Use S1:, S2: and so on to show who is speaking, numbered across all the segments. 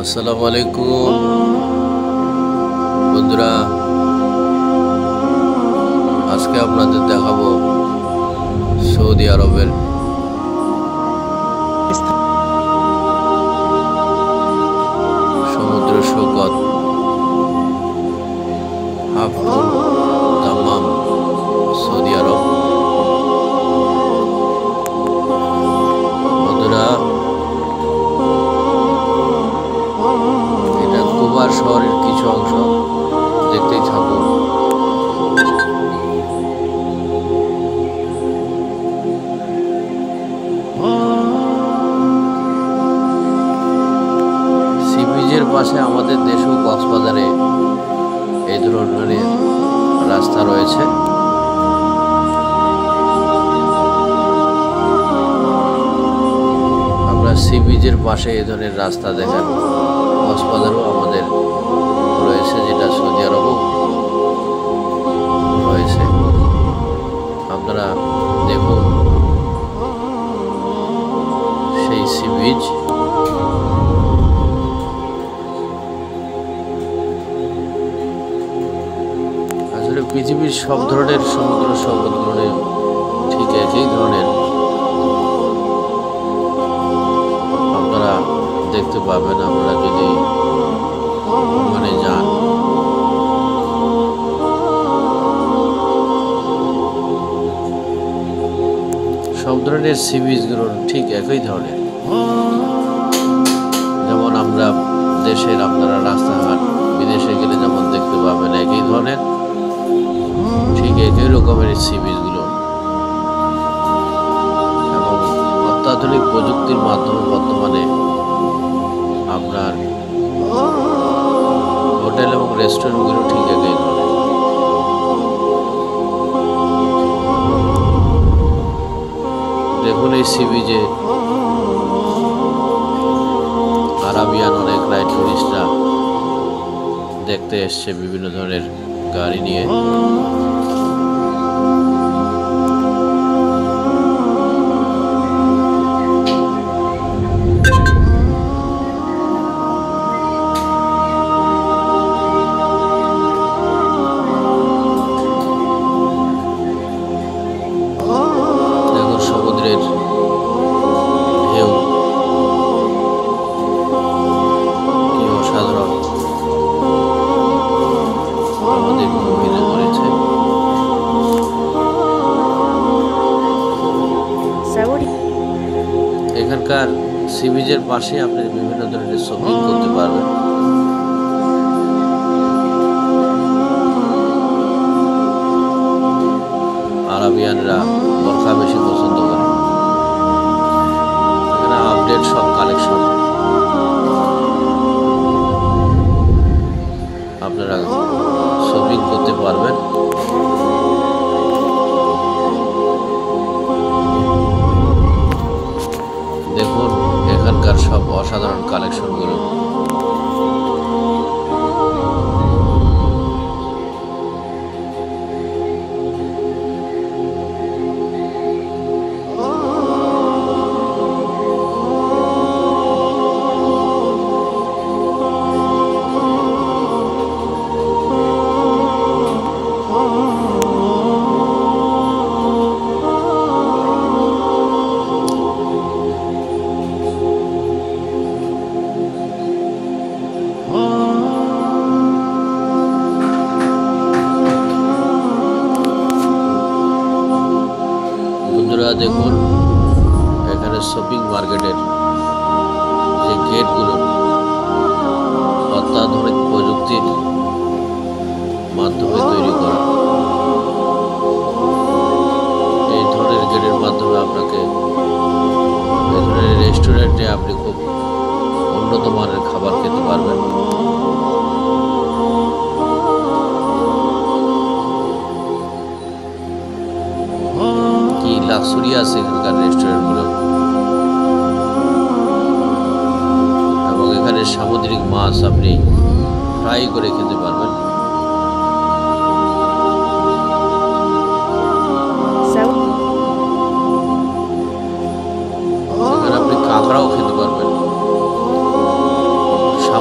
S1: আসসালামু আলাইকুম বন্ধুরা, আজকে আপনাদের দেখাবো সৌদি আরবের সমুদ্র সৈকত হাফটুল দাম্মাম, সৌদি আরব। বন্ধুরা, এটা কুবার শহরের কিছু অংশ, দেখতেই থাকুন। সি বিচের পাশে আমাদের দেশেও কক্সবাজারে এই ধরনের রাস্তা রয়েছে। আমরা সি বিচের পাশে এই ধরনের রাস্তা দেখেন কক্সবাজারও আমাদের রয়েছে, যেটা সৌদি আরবও রয়েছে। আপনারা দেখুন সেই সি বিচ। আসলে পৃথিবীর সব ধরনের সমুদ্র সৈকতগুলো ঠিক একই ধরনের আপনারা দেখতে পাবেন আপনারা যদি ওখানে যান। সব ধরনের সি বিচগুলো ঠিক একই ধরনের, যেমন আমরা দেশের আপনারা রাস্তাঘাট বিদেশে গেলে যেমন দেখতে পাবেন একই ধরনের, ঠিক একই রকমের সি বিচগুলো। এবং অত্যাধুনিক প্রযুক্তির মাধ্যমে বর্তমানে আপনার হোটেল এবং রেস্টুরেন্টগুলো ঠিক একই ধরনের। দেখুন এই সি বিচে আরাবিয়ান অনেক টুরিস্টরা দেখতে এসছে বিভিন্ন ধরনের গাড়ি নিয়ে। দেখুন সমুদ্রের ঢেউ কি অসাধারণ আমাদের মোহিত করেছে। এখানকার সি বিচের পাশে আপনি বিভিন্ন ধরনের শপিং করতে পারবেন। আরাবিয়ানরা বোরকা বেশি পছন্দ করে। এখানে আপডেট সব কালেকশন আপনারা শপিং করতে পারবেন। দেখুন এখানকার সব অসাধারণ কালেকশনগুলো। বন্ধুরা দেখুন এখানে শপিং মার্কেটের যে গেটগুলো অত্যাধুনিক প্রযুক্তির মাধ্যমে তৈরি করা। এই ধরনের গেটের মাধ্যমে আপনাকে এই ধরনের রেস্টুরেন্টে আপনি খুব উন্নত মানের খাবার খেতে পারবেন। কি লাক্সারি আছে এখানকার রেস্টুরেন্টগুলো। এবং এখানে সামুদ্রিক মাছ আপনি ফ্রাই করে খেতে পারবেন। এখানে আপনি কাঁকড়াও খেতে পারবেন।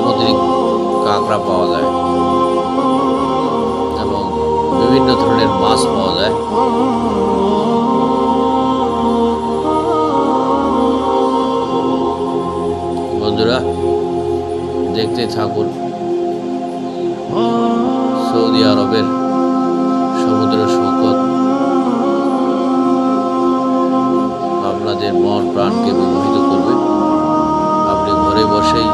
S1: সামুদ্রিক কাঁকড়া পাওয়া যায় এবং বিভিন্ন ধরনের মাছ পাওয়া যায়। বন্ধুরা, দেখতে থাকুন সৌদি আরবের সমুদ্র সৈকত। আপনাদের মন প্রাণকে বিমোহিত করবে। আপনি ঘরে বসেই